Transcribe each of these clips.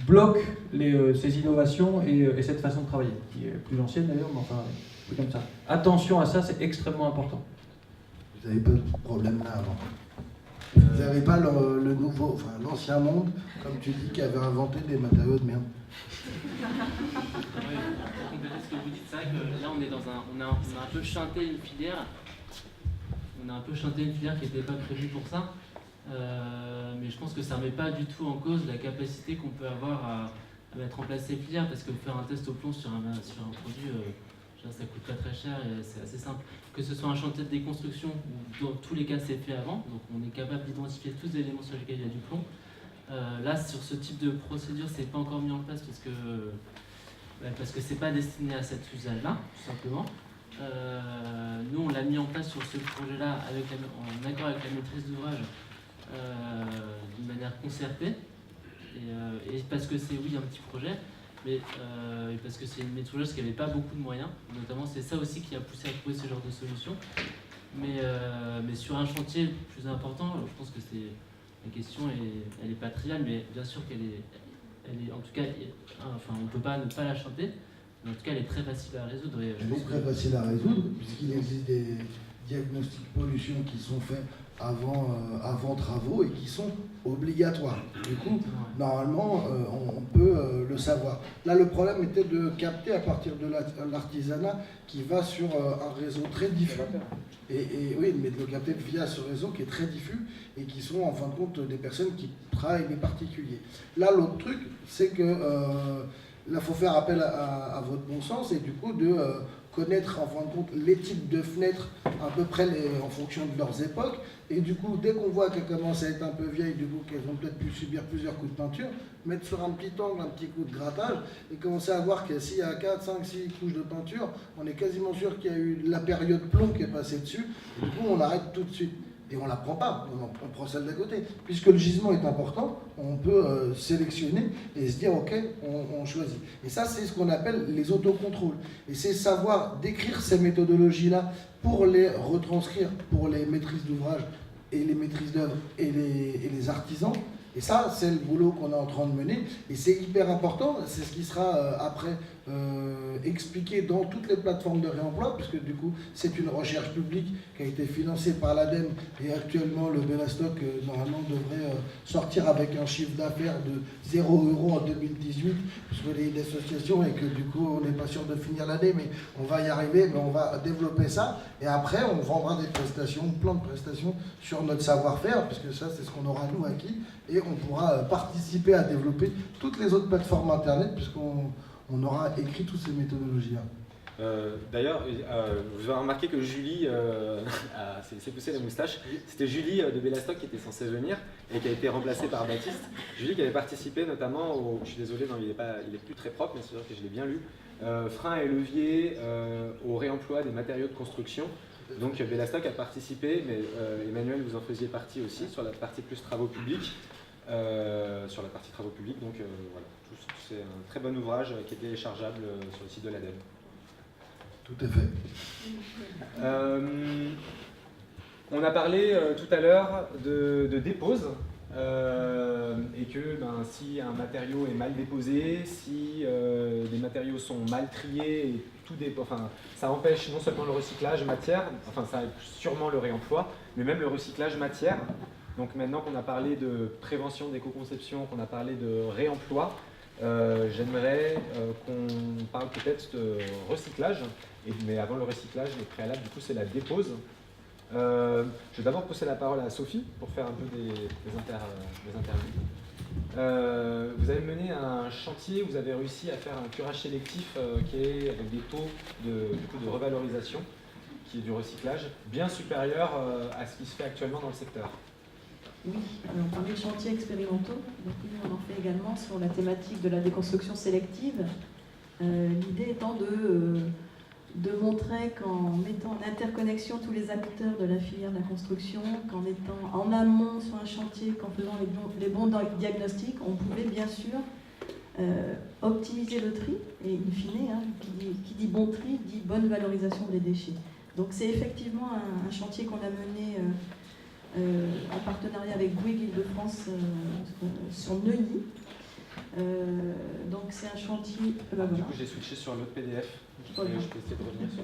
Bloque ces innovations et cette façon de travailler, qui est plus ancienne d'ailleurs, mais enfin, c'est comme ça. Attention à ça, c'est extrêmement important. Vous n'avez pas de problème là avant. Vous n'avez pas le nouveau, enfin l'ancien monde, comme tu dis, qui avait inventé des matériaux de merde. Oui, pour compléter ce que vous dites, c'est vrai que là on a un peu chanté une filière. On a un peu chanté une filière qui n'était pas prévue pour ça. Mais je pense que ça ne remet pas du tout en cause la capacité qu'on peut avoir à mettre en place ces filières, parce que faire un test au plomb sur un produit, ça coûte pas très cher et c'est assez simple. Que ce soit un chantier de déconstruction, où dans tous les cas c'est fait avant, donc on est capable d'identifier tous les éléments sur lesquels il y a du plomb. Là, sur ce type de procédure, c'est pas encore mis en place parce que c'est pas destiné à cet usage-là, tout simplement. Nous, on l'a mis en place sur ce projet-là en accord avec la maîtrise d'ouvrage, d'une manière concertée, et parce que c'est un petit projet, mais parce que c'est une maîtrise d'ouvrage qui n'avait pas beaucoup de moyens, notamment c'est ça aussi qui a poussé à trouver ce genre de solution. Mais sur un chantier plus important, je pense que la question elle est pas triviale, mais bien sûr qu'elle est en tout cas, enfin on ne peut pas ne pas la chanter, mais en tout cas elle est très facile à résoudre. Elle est très facile à résoudre, puisqu'il existe des diagnostics pollution qui sont faits avant travaux et qui sont obligatoires. Du coup, normalement, on peut le savoir. Là, le problème était de capter à partir de l'artisanat qui va sur un réseau très diffus. Et oui, mais de le capter via ce réseau qui est très diffus et qui sont en fin de compte des personnes qui travaillent des particuliers. Là, l'autre truc, c'est que là, il faut faire appel à votre bon sens et du coup de connaître en fin de compte les types de fenêtres à peu près en fonction de leurs époques. Et du coup, dès qu'on voit qu'elles commencent à être un peu vieilles, du coup qu'elles vont peut-être pu subir plusieurs coups de peinture, mettre sur un petit angle un petit coup de grattage et commencer à voir que s'il y a 4, 5, 6 couches de peinture, on est quasiment sûr qu'il y a eu la période plomb qui est passée dessus. Et du coup, on l'arrête tout de suite. Et on ne la prend pas, on prend celle d'à côté. Puisque le gisement est important, on peut sélectionner et se dire ok, on choisit. Et ça, c'est ce qu'on appelle les autocontrôles. Et c'est savoir décrire ces méthodologies-là pour les retranscrire pour les maîtrises d'ouvrage et les maîtrises d'œuvre et les artisans. Et ça, c'est le boulot qu'on est en train de mener. Et c'est hyper important. C'est ce qui sera après expliqué dans toutes les plateformes de réemploi, puisque du coup, c'est une recherche publique qui a été financée par l'ADEME. Et actuellement, le Bellastock, normalement, devrait sortir avec un chiffre d'affaires de 0 € en 2018, puisque les associations, et que du coup, on n'est pas sûr de finir l'année, mais on va y arriver, mais on va développer ça. Et après, on vendra des prestations, plein de prestations sur notre savoir-faire, puisque ça, c'est ce qu'on aura, nous, acquis. Et on pourra participer à développer toutes les autres plateformes Internet, puisqu'on aura écrit toutes ces méthodologies-là. D'ailleurs, vous avez remarqué que Julie s'est poussé la moustache. C'était Julie de Bellastock qui était censée venir et qui a été remplacée par Baptiste. Julie qui avait participé notamment au... Je suis désolé, non, il est plus très propre, mais c'est sûr que je l'ai bien lu. Frein et levier au réemploi des matériaux de construction. Donc Bellastock a participé, mais Emmanuel, vous en faisiez partie aussi, sur la partie plus travaux publics. Sur la partie travaux publics, donc voilà, c'est un très bon ouvrage qui est téléchargeable sur le site de l'ADEME. Tout à fait. On a parlé tout à l'heure de dépose, et que si un matériau est mal déposé, si des matériaux sont mal triés, et ça empêche non seulement le recyclage matière, ça sûrement le réemploi, mais même le recyclage matière. Donc maintenant qu'on a parlé de prévention d'éco-conception, qu'on a parlé de réemploi, j'aimerais qu'on parle peut-être de recyclage. Mais avant le recyclage, le préalable, du coup, c'est la dépose. Je vais d'abord passer la parole à Sophie pour faire un peu des interviews. Vous avez mené un chantier, vous avez réussi à faire un curage sélectif qui est avec des taux de revalorisation, qui est du recyclage, bien supérieur à ce qui se fait actuellement dans le secteur. Oui, alors, on parlait de chantiers expérimentaux, donc nous on en fait également sur la thématique de la déconstruction sélective. L'idée étant de montrer qu'en mettant en interconnexion tous les acteurs de la filière de la construction, qu'en étant en amont sur un chantier, qu'en faisant les bons diagnostics, on pouvait bien sûr optimiser le tri, et in fine, hein, qui dit bon tri, dit bonne valorisation des déchets. Donc c'est effectivement un chantier qu'on a mené en partenariat avec Bouygues Île-de-France sur Neuilly. Donc c'est un chantier... Du coup j'ai switché sur l'autre PDF, je peux essayer de revenir sur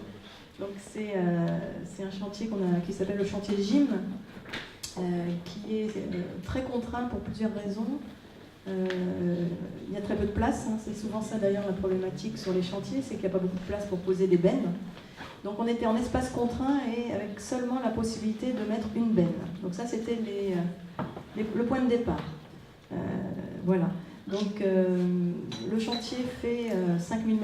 le... Donc c'est un chantier qui s'appelle le chantier GIM, qui est très contraint pour plusieurs raisons. Il y a très peu de place, hein. C'est souvent ça d'ailleurs la problématique sur les chantiers, c'est qu'il n'y a pas beaucoup de place pour poser des bennes. Donc on était en espace contraint et avec seulement la possibilité de mettre une benne. Donc ça c'était le point de départ. Voilà. Donc le chantier fait 5000 m²,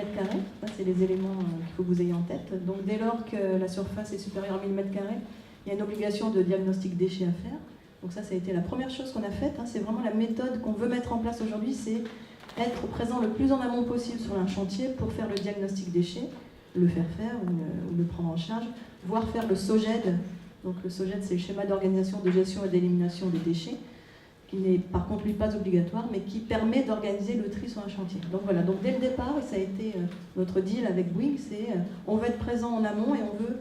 ça c'est les éléments qu'il faut que vous ayez en tête. Donc dès lors que la surface est supérieure à 1000 m², il y a une obligation de diagnostic déchets à faire. Donc ça a été la première chose qu'on a faite, hein. C'est vraiment la méthode qu'on veut mettre en place aujourd'hui, c'est être présent le plus en amont possible sur un chantier pour faire le diagnostic déchets, le faire faire ou le prendre en charge, voire faire le SOGED. Donc le SOGED c'est le schéma d'organisation de gestion et d'élimination des déchets, qui n'est par contre lui pas obligatoire, mais qui permet d'organiser le tri sur un chantier. Donc voilà, donc dès le départ, et ça a été notre deal avec Bouygues, c'est on veut être présent en amont et on veut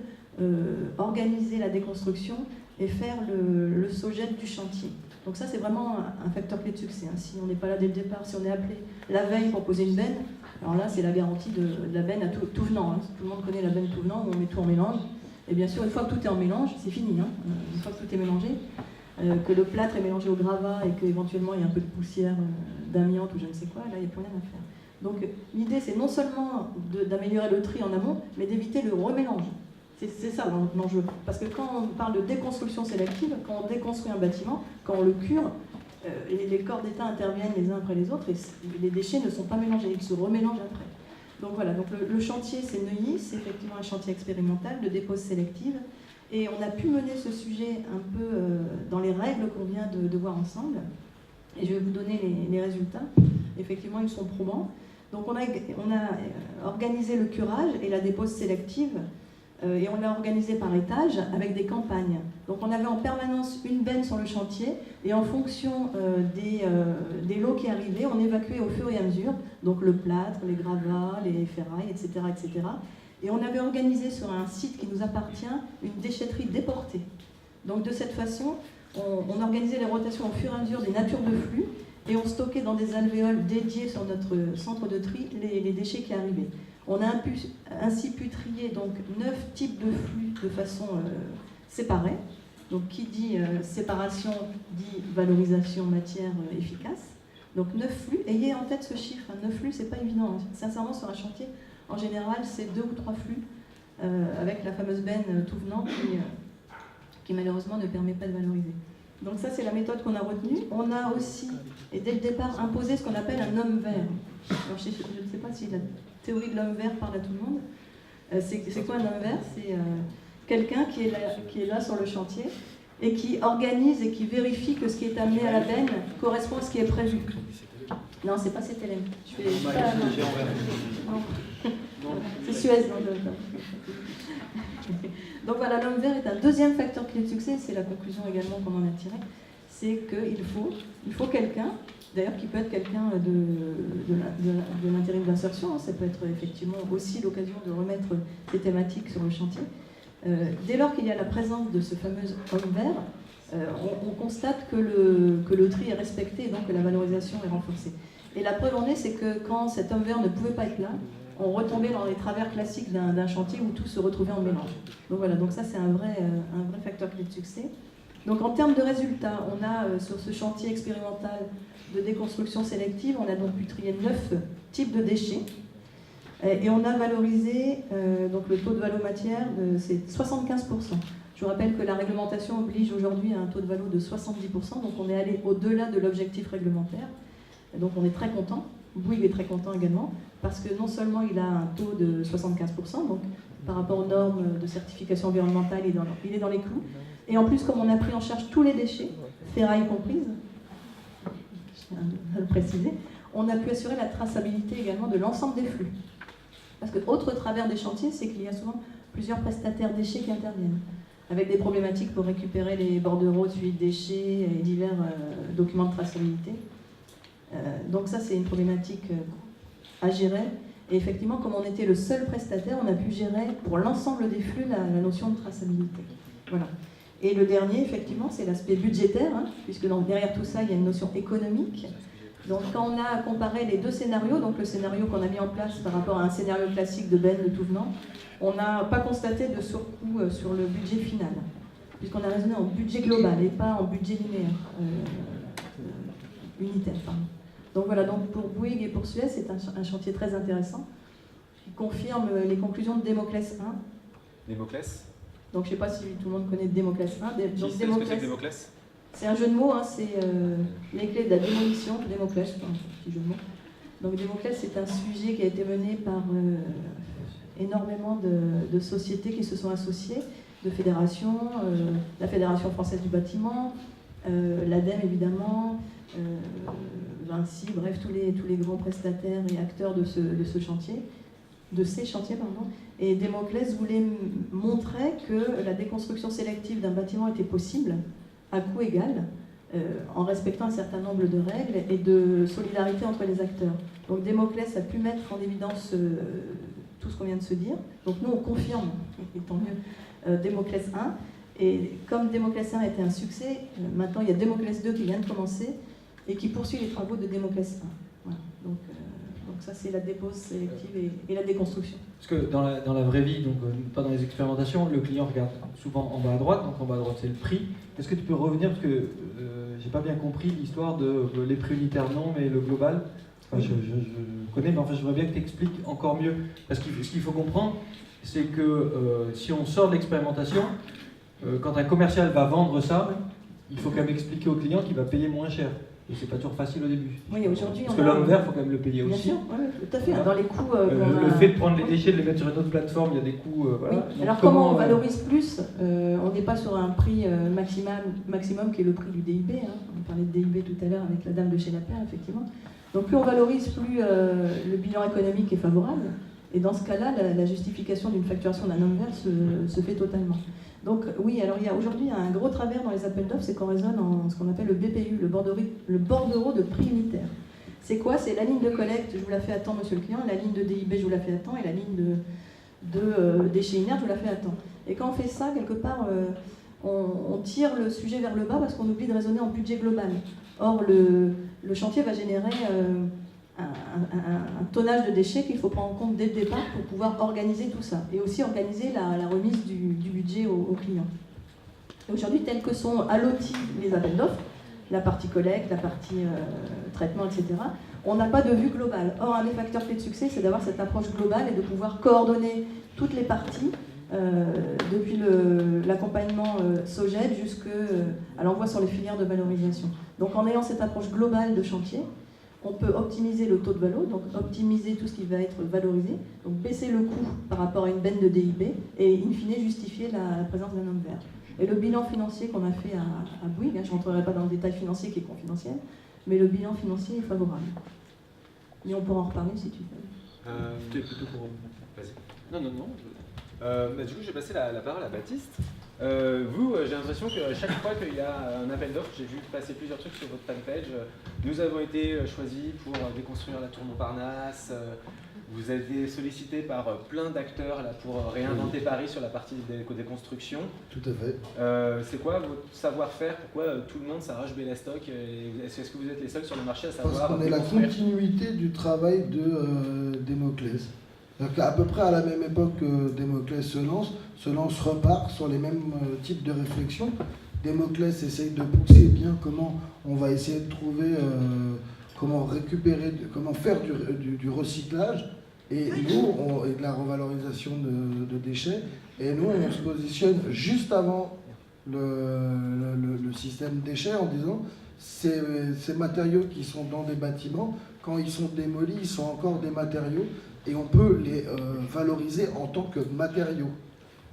organiser la déconstruction et faire le SOGED du chantier. Donc ça c'est vraiment un facteur clé de succès, hein. Si on n'est pas là dès le départ, si on est appelé la veille pour poser une benne, alors là c'est la garantie de la benne à tout venant, hein. Tout le monde connaît la benne tout venant où on met tout en mélange. Et bien sûr une fois que tout est en mélange, c'est fini, hein. Une fois que tout est mélangé, que le plâtre est mélangé au gravat et qu'éventuellement il y a un peu de poussière d'amiante ou je ne sais quoi, là il n'y a plus rien à faire. Donc l'idée c'est non seulement d'améliorer le tri en amont, mais d'éviter le remélange. C'est ça l'enjeu. Parce que quand on parle de déconstruction sélective, quand on déconstruit un bâtiment, quand on le cure, les corps d'État interviennent les uns après les autres et les déchets ne sont pas mélangés, ils se remélangent après. Donc voilà, donc le chantier c'est Neuilly, c'est effectivement un chantier expérimental de dépose sélective. Et on a pu mener ce sujet un peu dans les règles qu'on vient de voir ensemble. Et je vais vous donner les résultats. Effectivement, ils sont probants. Donc on a organisé le curage et la dépose sélective. Et on l'a organisé par étage avec des campagnes. Donc on avait en permanence une benne sur le chantier et en fonction des lots qui arrivaient, on évacuait au fur et à mesure, donc le plâtre, les gravats, les ferrailles, etc., etc. Et on avait organisé sur un site qui nous appartient une déchetterie déportée. Donc de cette façon, on organisait les rotations au fur et à mesure des natures de flux et on stockait dans des alvéoles dédiées sur notre centre de tri les déchets qui arrivaient. On a ainsi pu trier donc 9 types de flux de façon séparée. Donc qui dit séparation dit valorisation matière efficace. Donc 9 flux, ayez en tête ce chiffre, hein. 9 flux c'est pas évident, hein. Sincèrement sur un chantier, en général c'est 2 ou 3 flux avec la fameuse benne tout venant qui malheureusement ne permet pas de valoriser. Donc ça c'est la méthode qu'on a retenue. On a aussi, et dès le départ, imposé ce qu'on appelle un homme vert. Alors je ne sais pas si la théorie de l'homme vert parle à tout le monde. C'est quoi un homme vert? C'est quelqu'un qui est là sur le chantier et qui organise et qui vérifie que ce qui est amené à la benne correspond à ce qui est prévu. Non, c'est pas cette Hélène. C'est Suez. Donc voilà, l'homme vert est un deuxième facteur clé de succès, c'est la conclusion également qu'on en a tirée, c'est qu'il faut quelqu'un, d'ailleurs qui peut être quelqu'un de l'intérim d'insertion, hein, ça peut être effectivement aussi l'occasion de remettre ces thématiques sur le chantier. Dès lors qu'il y a la présence de ce fameux homme vert, on constate que le tri est respecté et donc que la valorisation est renforcée. Et la preuve en est, c'est que quand cet homme vert ne pouvait pas être là, on retombait dans les travers classiques d'un chantier où tout se retrouvait en mélange. Donc voilà, donc ça c'est un vrai facteur clé de succès. Donc en termes de résultats, on a sur ce chantier expérimental de déconstruction sélective, on a donc pu trier 9 types de déchets. Et on a valorisé, donc le taux de valo matière, c'est 75%. Je vous rappelle que la réglementation oblige aujourd'hui à un taux de valo de 70%, donc on est allé au-delà de l'objectif réglementaire. Et donc on est très content. Bouygues est très content également, parce que non seulement il a un taux de 75%, donc par rapport aux normes de certification environnementale, il est dans les clous, et en plus, comme on a pris en charge tous les déchets, ferraille comprise, je tiens à le préciser, on a pu assurer la traçabilité également de l'ensemble des flux. Parce que autre travers des chantiers, c'est qu'il y a souvent plusieurs prestataires déchets qui interviennent, avec des problématiques pour récupérer les bordereaux de suivi de déchets et divers documents de traçabilité. Donc ça, c'est une problématique à gérer. Et effectivement, comme on était le seul prestataire, on a pu gérer pour l'ensemble des flux la notion de traçabilité. Voilà. Et le dernier, effectivement, c'est l'aspect budgétaire, hein, puisque derrière tout ça, il y a une notion économique. Donc quand on a comparé les deux scénarios, donc le scénario qu'on a mis en place par rapport à un scénario classique de Ben, de tout venant, on n'a pas constaté de surcoût sur le budget final, puisqu'on a raisonné en budget global et pas en budget linéaire, unitaire. Pardon. Donc voilà, donc pour Bouygues et pour Suez, c'est un chantier très intéressant qui confirme les conclusions de Démoclès 1. Démoclès. Donc je ne sais pas si tout le monde connaît Démoclès 1. Qui sait ce que c'est que Démoclès? C'est un jeu de mots, hein, c'est les clés de la démolition, Démoclès, enfin, un petit jeu de mots. Donc Démoclès, c'est un sujet qui a été mené par énormément de sociétés qui se sont associées, de fédérations, la Fédération française du bâtiment, l'ADEME évidemment, Vinci, bref, tous les grands prestataires et acteurs de ce chantier, de ces chantiers, pardon. Et Démoclès voulait montrer que la déconstruction sélective d'un bâtiment était possible, à coût égal, en respectant un certain nombre de règles et de solidarité entre les acteurs. Donc Démoclès a pu mettre en évidence tout ce qu'on vient de se dire. Donc nous, on confirme, et tant mieux, Démoclès 1. Et comme Démoclès 1 a été un succès, maintenant il y a Démoclès 2 qui vient de commencer et qui poursuit les travaux de Démoclès 1. Voilà. Donc ça, c'est la dépose sélective et la déconstruction. Parce que dans la vraie vie, donc pas dans les expérimentations, le client regarde souvent en bas à droite, donc en bas à droite c'est le prix. Est-ce que tu peux revenir, parce que j'ai pas bien compris l'histoire de les prix unitaires non, mais le global. Enfin, je connais, mais enfin je voudrais bien que tu expliques encore mieux. Parce que ce qu'il faut comprendre, c'est que si on sort de l'expérimentation, quand un commercial va vendre ça, il faut quand même expliquer au client qu'il va payer moins cher. Et c'est pas toujours facile au début. Oui, aujourd'hui, parce que l'homme vert, il faut quand même le payer bien aussi. sûr, oui, tout à fait. Voilà. Dans les coûts le fait de prendre les déchets, de les mettre sur une autre plateforme, il y a des coûts. Voilà. Oui. Alors comment on valorise plus on n'est pas sur un prix maximum qui est le prix du DIB. Hein. On parlait de DIB tout à l'heure avec la dame de chez Lapierre, effectivement. Donc plus on valorise, plus le bilan économique est favorable. Et dans ce cas-là, la justification d'une facturation d'un homme vert se fait totalement. Donc oui, alors il y a aujourd'hui un gros travers dans les appels d'offres, c'est qu'on raisonne en ce qu'on appelle le BPU, le bordereau de prix unitaire. C'est quoi? C'est la ligne de collecte, je vous la fais à temps, monsieur le client, la ligne de DIB, je vous la fais à temps, et la ligne de déchets inertes, je vous la fais à temps. Et quand on fait ça, quelque part, on tire le sujet vers le bas parce qu'on oublie de raisonner en budget global. Or, le chantier va générer un tonnage de déchets qu'il faut prendre en compte dès le départ pour pouvoir organiser tout ça et aussi organiser la remise du budget aux clients. Aujourd'hui, tels que sont allotis les appels d'offres, la partie collecte, la partie traitement, etc., on n'a pas de vue globale. Or, un des facteurs clés de succès, c'est d'avoir cette approche globale et de pouvoir coordonner toutes les parties, depuis l'accompagnement SOGED jusqu'à l'envoi sur les filières de valorisation. Donc en ayant cette approche globale de chantier, on peut optimiser le taux de valo, donc optimiser tout ce qui va être valorisé, donc baisser le coût par rapport à une benne de DIB et in fine justifier la présence d'un homme vert. Et le bilan financier qu'on a fait à Bouygues, je ne rentrerai pas dans le détail financier qui est confidentiel, mais le bilan financier est favorable. Mais on pourra en reparler si tu veux. Tu es plutôt pour... Vas-y. Non. Du coup, je vais passer la parole à Baptiste. J'ai l'impression que chaque fois qu'il y a un appel d'offres, j'ai vu passer plusieurs trucs sur votre fanpage. Nous avons été choisis pour déconstruire la tour Montparnasse. Vous avez été sollicité par plein d'acteurs là, pour réinventer Paris sur la partie des constructions. Tout à fait. C'est quoi votre savoir-faire? Pourquoi tout le monde s'arrache Bellastock? Est-ce que vous êtes les seuls sur le marché à savoir Parce qu'on est la continuité du travail de Démoclès. À peu près à la même époque que Démoclès se lance repart sur les mêmes types de réflexions. Démoclès essaye de pousser bien comment on va essayer de trouver, comment récupérer, comment faire du recyclage et nous, et de la revalorisation de déchets. Et nous, on se positionne juste avant le système déchets en disant ces matériaux qui sont dans des bâtiments, quand ils sont démolis, ils sont encore des matériaux. Et on peut les valoriser en tant que matériaux.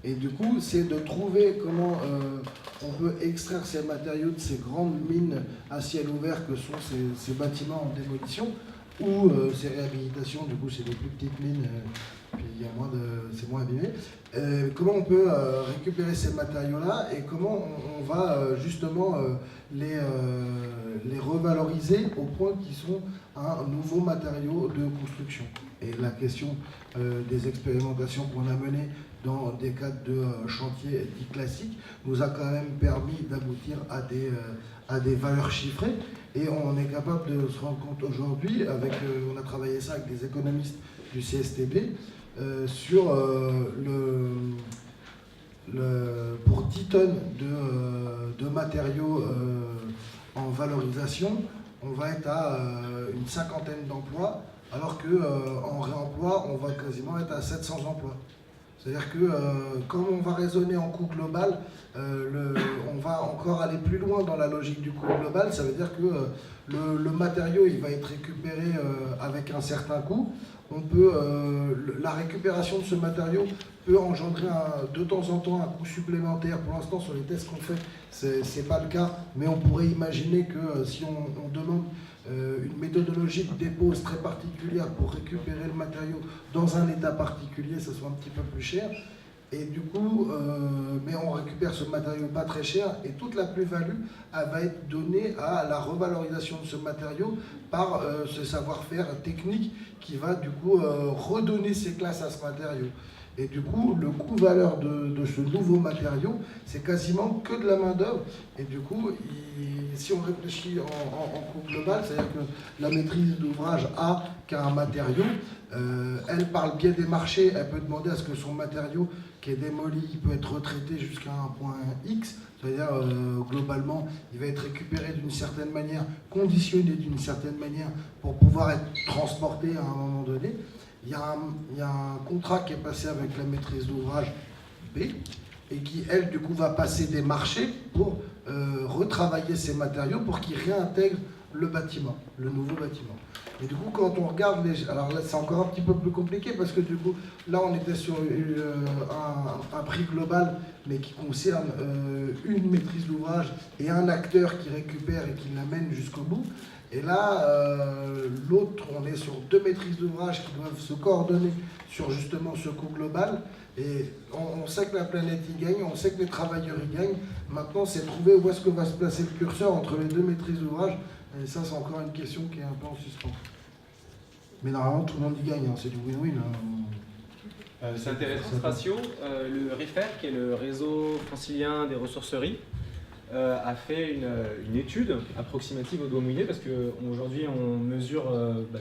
Et du coup, c'est de trouver comment on peut extraire ces matériaux de ces grandes mines à ciel ouvert que sont ces bâtiments en démolition, ou ces réhabilitations, du coup c'est des plus petites mines, puis il y a c'est moins abîmé. Comment on peut récupérer ces matériaux-là et comment on va justement les revaloriser au point qu'ils sont un nouveau matériau de construction. Et la question des expérimentations qu'on a menées dans des cadres de chantier dits classiques nous a quand même permis d'aboutir à des valeurs chiffrées. Et on est capable de se rendre compte aujourd'hui, on a travaillé ça avec des économistes du CSTB, sur pour 10 tonnes de matériaux en valorisation, on va être à une cinquantaine d'emplois, alors qu'en réemploi, on va quasiment être à 700 emplois. C'est-à-dire que comme on va raisonner en coût global, on va encore aller plus loin dans la logique du coût global. Ça veut dire que le matériau il va être récupéré avec un certain coût. La récupération de ce matériau peut engendrer de temps en temps un coût supplémentaire. Pour l'instant, sur les tests qu'on fait, c'est pas le cas, mais on pourrait imaginer que si on demande une méthodologie de dépose très particulière pour récupérer le matériau dans un état particulier, ça soit un petit peu plus cher. Et du coup, mais on récupère ce matériau pas très cher et toute la plus-value va être donnée à la revalorisation de ce matériau par ce savoir-faire technique qui va du coup redonner ses classes à ce matériau. Et du coup, le coût-valeur de ce nouveau matériau, c'est quasiment que de la main-d'œuvre. Et du coup, si on réfléchit en coût global, c'est-à-dire que la maîtrise d'ouvrage a qu'un matériau, elle, par le biais des marchés, elle peut demander à ce que son matériau qui est démoli, il peut être retraité jusqu'à un point X, c'est-à-dire globalement, il va être récupéré d'une certaine manière, conditionné d'une certaine manière pour pouvoir être transporté à un moment donné. Il y a un contrat qui est passé avec la maîtrise d'ouvrage B et qui, elle, du coup, va passer des marchés pour retravailler ces matériaux pour qu'ils réintègrent le bâtiment, le nouveau bâtiment. Et du coup, quand on regarde alors là, c'est encore un petit peu plus compliqué parce que du coup, là, on était sur un prix global, mais qui concerne une maîtrise d'ouvrage et un acteur qui récupère et qui l'amène jusqu'au bout. Et là, l'autre, on est sur 2 maîtrises d'ouvrage qui doivent se coordonner sur justement ce coût global. Et on sait que la planète y gagne, on sait que les travailleurs y gagnent. Maintenant, c'est trouver où est-ce que va se placer le curseur entre les 2 maîtrises d'ouvrage. Et ça, c'est encore une question qui est un peu en suspens. Mais normalement, tout le monde y gagne, hein. C'est du win-win. Hein. C'est intéressant ce ratio. Le RIFER, qui est le réseau francilien des ressourceries, a fait une étude approximative au doigt mouillé parce qu'aujourd'hui on mesure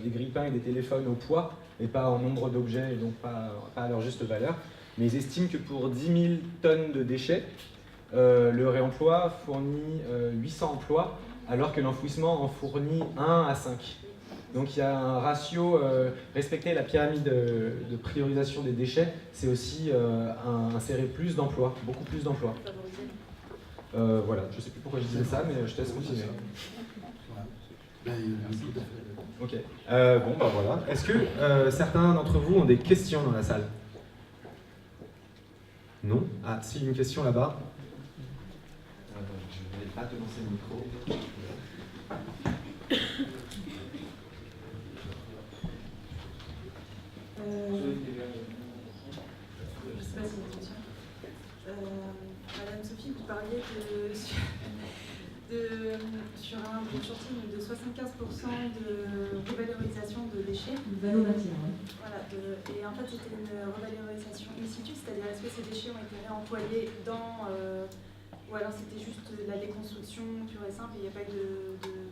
des grille-pains et des téléphones au poids et pas en nombre d'objets et donc pas à leur juste valeur. Mais ils estiment que pour 10 000 tonnes de déchets, le réemploi fournit 800 emplois alors que l'enfouissement en fournit 1 à 5. Donc il y a un ratio, respecter la pyramide de priorisation des déchets, c'est aussi insérer plus d'emplois, beaucoup plus d'emplois. Voilà, je ne sais plus pourquoi je disais ça, mais je te laisse continuer. Ok. Bon, bah voilà. Est-ce que certains d'entre vous ont des questions dans la salle? Non? Ah, si, une question là-bas. Je ne vais pas te lancer le micro. Je sais pas si vous entendez. Madame Sophie, vous parliez sur un chantier de 75% de revalorisation de déchets. Valorisation, oui. Voilà, et en fait c'était une revalorisation in situ, c'est-à-dire est-ce que ces déchets ont été réemployés ou alors c'était juste la déconstruction pure et simple et il n'y a pas eu de...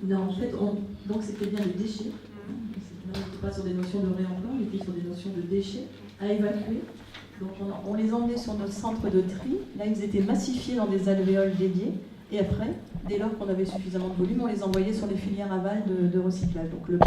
Non, en fait, donc c'était bien les déchets. On n'était pas sur des notions de réemploi, on était sur des notions de déchets à évacuer. Donc on les emmenait sur notre centre de tri. Là, ils étaient massifiés dans des alvéoles dédiées. Et après, dès lors qu'on avait suffisamment de volume, on les envoyait sur les filières aval de recyclage. Donc le